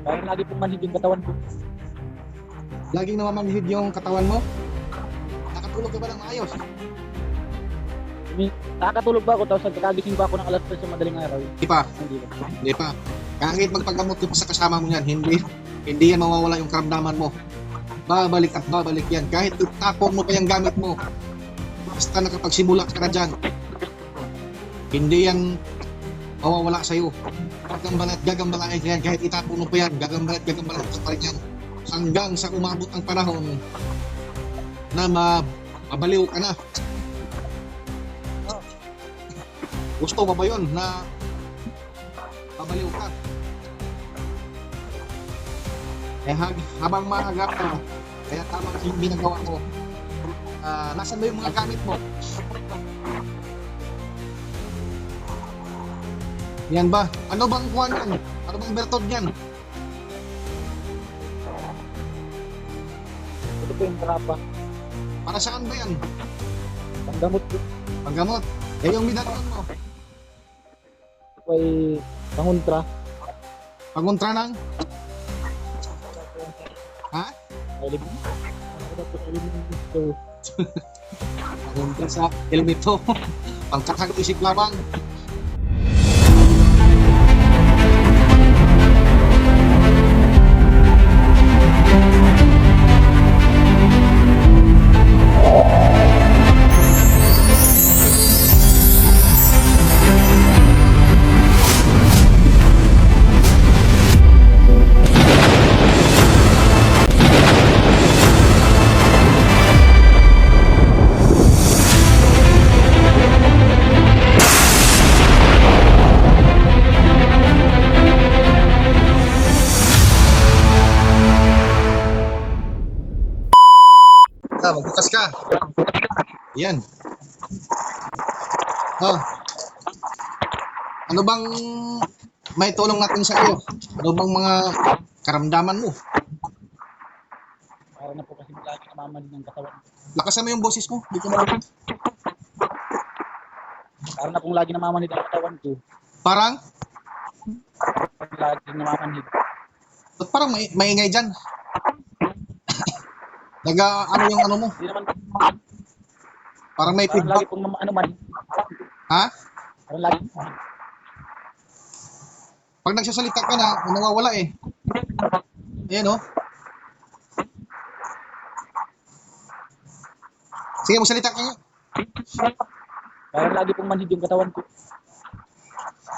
Parang lagi pong manhid yung katawan ko. Laging namamanhid yung katawan mo? Nakatulog ka ba ng maayos? Nakakatulog ba ako tapos nagkakagising ba ako ng alas 3 sa madaling araw? Di pa, Hindi ba? di pa. Kahit magpagamot ka pa sa kasama mo yan, hindi yan mawawala yung karamdaman mo. Babalik at babalik yan. Kahit tapon mo pa yung gamit mo. Basta nakapagsimula ka na dyan. Hindi yan mawawala sa'yo. Gagambala at gagambalain ka yan. Kahit itapon mo pa yan, gagambala at gagambalain ka pa rin yan. Hanggang sa umabot ang panahon na mabaliw ka na. Gusto mo ba yun na mabaliw ka? Habang maaga ka, kaya tama yung ginagawa mo. Nasaan ba yung mga gamit mo? Yan ba? Ano bang kuwan yan? Ano bang bertod yan? Ito po yung trapa. Para saan ba yan? Panggamot ko. Panggamot? Eh yung binatod mo? Ito po ay panguntra. Pangontra ng? Ha? Alim. Ano po alim ito? Pangontra sa helmeto. Pangkakang isip lamang. Magbukas ka. Yan. Oh. Ano bang may tulong natin sa iyo? Ano bang mga karamdaman mo? Para na po kasi lagi namamanhid ng katawan ko. Lakasan mo yung boses mo. Hindi ko marinig. Para na pong lagi namamanhid ang katawan ko. Parang? Lagi namamanhid. Ba't parang maingay dyan? Ano yung ano mo? Hindi naman. Parang may Parang lagi feedback. pong ano man. Ha? Parang lagi. Pag nagsasalita ka na, nawawala eh. Ayan oh. Sige, magsalita ka nga. Parang lagi pong manhid yung katawan ko.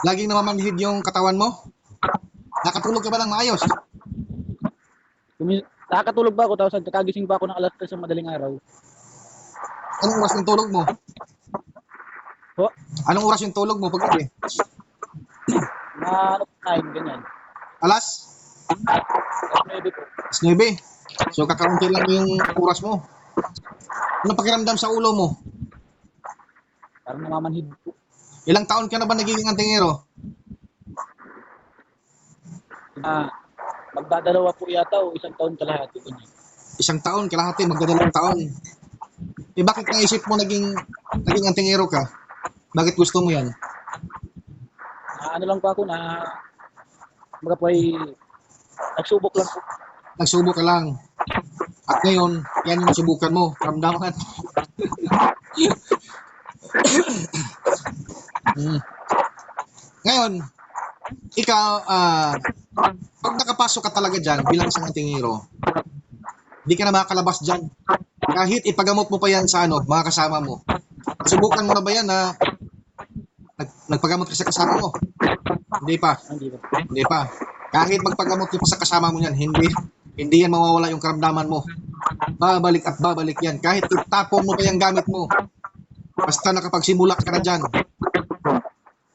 Laging namamanhid yung katawan mo? Nakatulog ka ba ng maayos? Nakakatulog ba ako tapos nagkakagising ba ako ng alas 3 sa madaling araw? Anong oras yung tulog mo? Po? Anong oras yung tulog mo paggabi? Na ano po kain, ganyan. Alas? Alas 9 po. 9. So kakaunti lang yung oras mo. Ano pakiramdam sa ulo mo? Parang namamanhid po. Ilang taon ka na ba nagiging antingero? Magdadalawa po yata o isang taon kalahati. Ganyan. Isang taon, kalahati, magdadalawang taon. Eh bakit naisip mo naging antingero ka? Bakit gusto mo yan? Ano lang po ako na mga po ay nagsubok lang po. Nagsubok ka lang. At ngayon, yan yung subukan mo. Karamdaman. Ngayon, ikaw, pag nakapasok ka talaga dyan bilang isang antingero, hindi ka na makakalabas dyan. Kahit ipagamot mo pa yan sa mga kasama mo. Subukan mo na ba yan na nagpagamot ka sa kasama mo? Hindi pa. Hindi ba? Hindi pa. Kahit magpagamot ka pa sa kasama mo yan, hindi yan mawawala yung karamdaman mo. Babalik at babalik yan. Kahit itapon mo pa yung gamit mo. Basta nakapagsimula ka na dyan.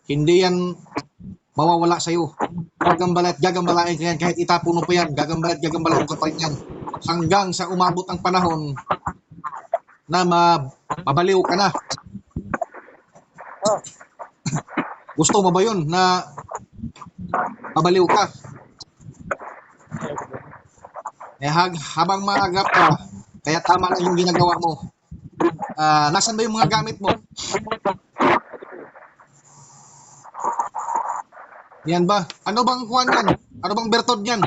Hindi yan mawawala sa'yo. Gagambala at gagambalain ka yan. Kahit itapon mo pa yan, gagambala at gagambalain ka pa rin yan. Hanggang sa umabot ang panahon na mabaliw ka na. Oh. Gusto mo ba yun na mabaliw ka? Habang maagap ka, kaya tama lang yung ginagawa mo. Nasaan ba yung mga gamit mo? Yan ba? Ano bang kuwan yan? Ano bang bertod niyan?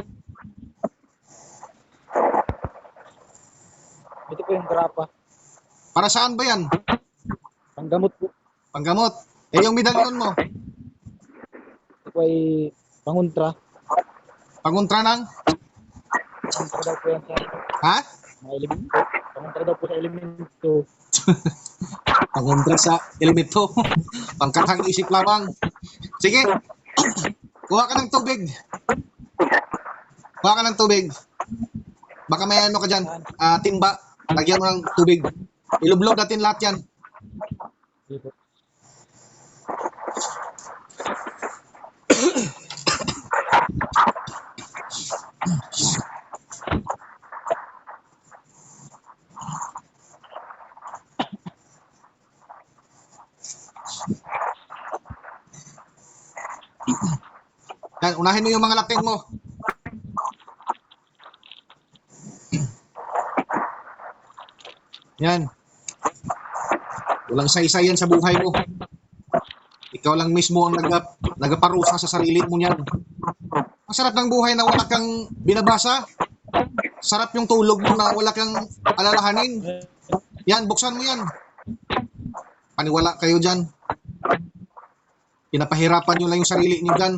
Ito po yung grapa. Para saan ba yan? Panggamot po. Panggamot. Eh, yung medalyon mo, Ito po ay panguntra. pangontra ng? Panguntra daw po yan sa Ha? mga elemento. Panguntra daw po sa elemento. Pangontra sa elemento. Pangkatang isip lamang. Sige. Kuha ka ng tubig. Kuha ka ng tubig. Baka may ano ka dyan, timba. Lagyan mo ng tubig. Ilublog natin lahat yan. Sige po. Yan, unahin mo yung mga latin mo. Yan. Walang isa-isa yan sa buhay mo. Ikaw lang mismo ang nagaparusa sa sarili mo niyan. Ang sarap ng buhay na wala kang binabasa. Sarap yung tulog mo na wala kang alalahanin. Yan, buksan mo yan. Paniwala kayo dyan. Pinapahirapan nyo lang yung sarili nyo dyan.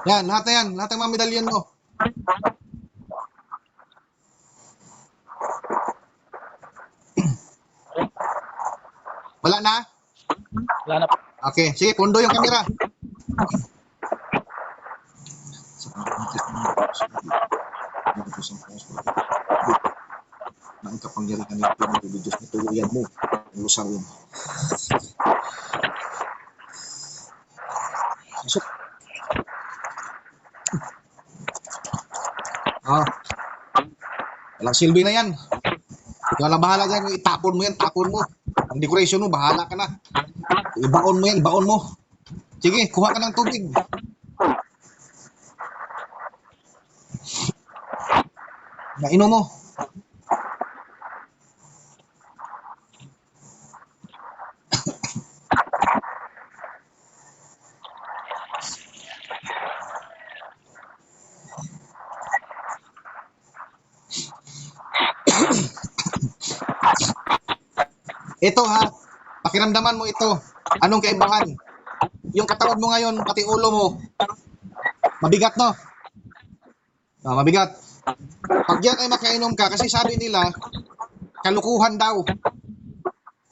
Yan, lahat na yan. Lahat ng mga medalyon mo. Wala na? Wala na po. Okay, sige, pundo yung camera. Nang kapangyarihan ng Pilipinas na tuluyan mo. Ang lusar yun. Masuk. Walang silbi na yan. Ikaw lang bahala dyan. Itapon mo yan, tapon mo. Ang decoration mo, bahala ka na. Ibaon mo yan, ibaon mo. Sige, kuha ka ng tubig. Nainom mo. Ito ha, pakiramdaman mo ito. Anong kaibahan? Yung katawan mo ngayon, pati ulo mo, mabigat no? Mabigat. Pag yan ay makainom ka, kasi sabi nila, kalukuhan daw.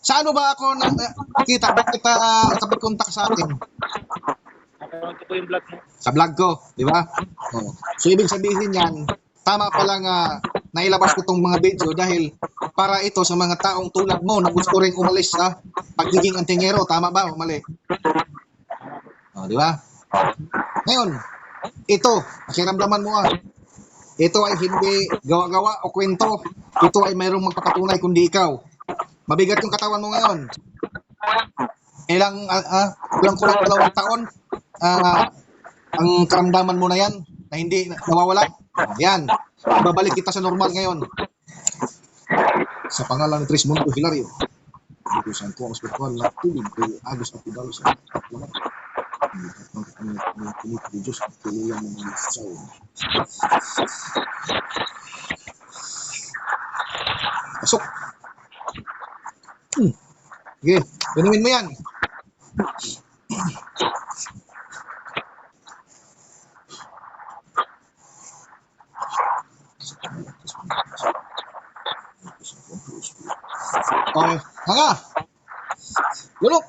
Sa ano ba ako nakita? Bakit nakapag-contact sa akin? Ito po yung vlog mo. Sa vlog ko, di ba? So, ibig sabihin yan, tama pala nga nailabas ko tong mga video dahil para ito sa mga taong tulad mo na gusto rin umalis sa pagiging antingero. Tama ba o mali? Di ba? Ngayon, ito, pakiramdaman mo ito ay hindi gawa-gawa o kwento. Ito ay mayroong magpapatunay kundi ikaw. Mabigat yung katawan mo ngayon. Ilang kulang 2 taon, ang karamdaman mo na yan, na hindi nawawala. Yan. Babalik kita sa normal ngayon. Sa pangalan ni Trismundo Hilario, dito sa ang spiritual na tubig kay Agos at Tidalo sa lamat. Ang Diyos at tuluyan ng mga isaw. Pasok. Sige, inumin mo yan. Okay, hanga. Lulok.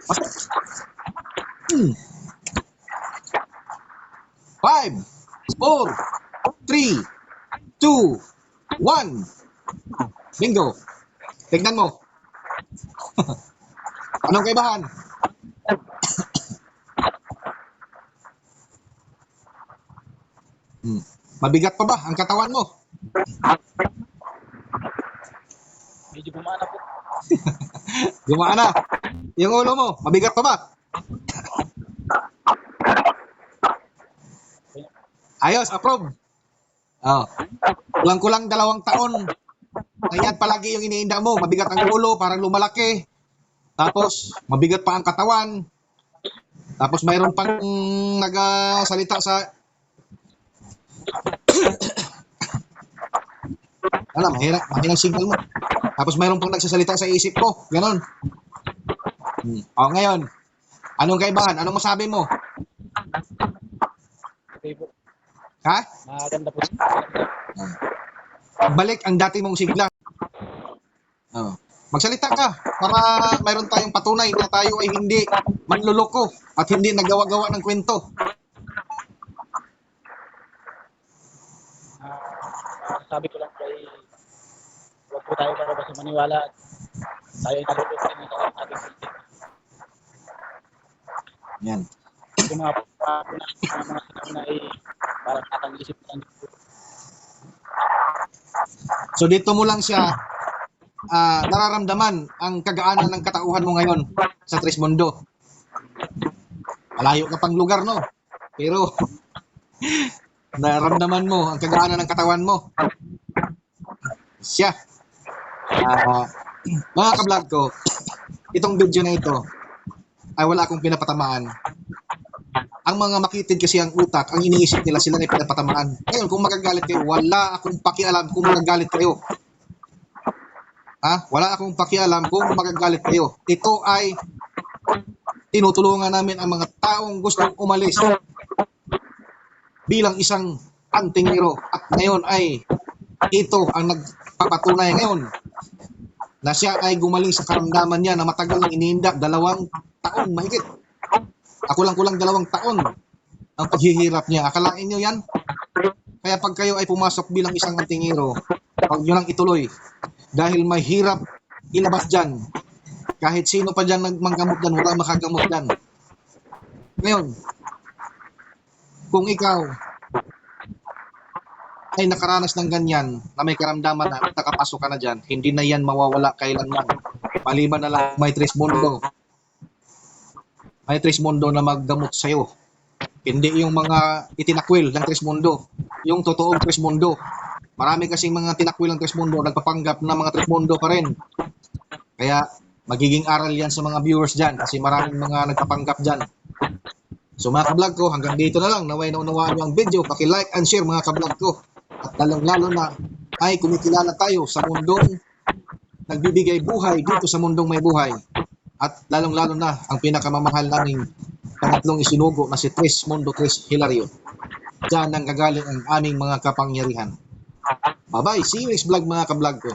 Pasok. 5, 4, 3, 2, 1. Bingo. Tignan mo. Anong kaibahan? Mabigat pa ba ang katawan mo? Medyo gumana po. Gumana. Yung ulo mo, mabigat pa ba? Ayos, approve. Kulang-kulang 2 taon. Ayan palagi yung iniinda mo. Mabigat ang ulo, parang lumalaki. Tapos, mabigat pa ang katawan. Tapos, mayroon pang nagasalita sa... mahirang signal mo. Tapos, mayroon pang nagsasalita sa isip ko. Ganon. O, ngayon, anong kaibahan? Anong masabi mo? Okay po. Ha? Maganda po. Balik ang dati mong sigla. Oh. Magsalita ka para mayroon tayong patunay na tayo ay hindi manluloko at hindi nagawa-gawa ng kwento. Sabi ko lang po ay huwag po tayo para sa maniwala at tayo ay naluloko din sa ating sisi. Yan. Yung mga sinabi na ay parang atang isip lang po. So dito mo lang siya nararamdaman ang kagaanan ng katauhan mo ngayon sa Trismundo. Malayo ka pang lugar, no? Pero nararamdaman mo ang kagaanan ng katawan mo. Siya. Mga kablog ko, itong video na ito ay wala akong pinapatamaan. Ang mga makitid kasi ang utak, ang iniisip nila sila ay pinapatamaan. Ngayon, kung magagalit kayo, wala akong pakialam kung magagalit kayo. Wala akong pakialam kung magagalit kayo. Ito ay tinutulungan namin ang mga taong gustong umalis bilang isang antingero. At ngayon ay ito ang nagpapatunay ngayon na siya ay gumaling sa karamdaman niya na matagal nang iniinda, 2 taon mahigit. Ako lang kulang 2 taon ang paghihirap niya. Akalain niyo yan? Kaya pag kayo ay pumasok bilang isang antingero, huwag niyo lang ituloy. Dahil may hirap ilabas dyan. Kahit sino pa dyan nagmanggamot dyan, wala makagamot dyan. Ngayon, kung ikaw ay nakaranas ng ganyan, na may karamdaman na nakapasok ka na dyan, hindi na yan mawawala kailanman. Maliban na lang may Trismundo. May Trismundo na maggamot sa'yo. Hindi yung mga itinakwil ng Trismundo. Yung totoong Trismundo. Marami kasing mga tinakwil ng Trismundo, nagpapanggap na mga Trismundo pa rin. Kaya magiging aral yan sa mga viewers dyan kasi maraming mga nagpapanggap dyan. So mga kablog ko, hanggang dito na lang. Naway na unawaan nyo ang video. Paki-like and share mga kablog ko. At lalong-lalo na ay kumikilala tayo sa mundong nagbibigay buhay dito sa mundong may buhay. At lalong-lalo na ang pinakamamahal naming pangatlong isinugo na si Trismundo Tris Hilario. Diyan ang gagaling ang aming mga kapangyarihan. Bye-bye. See you next vlog mga kablog ko.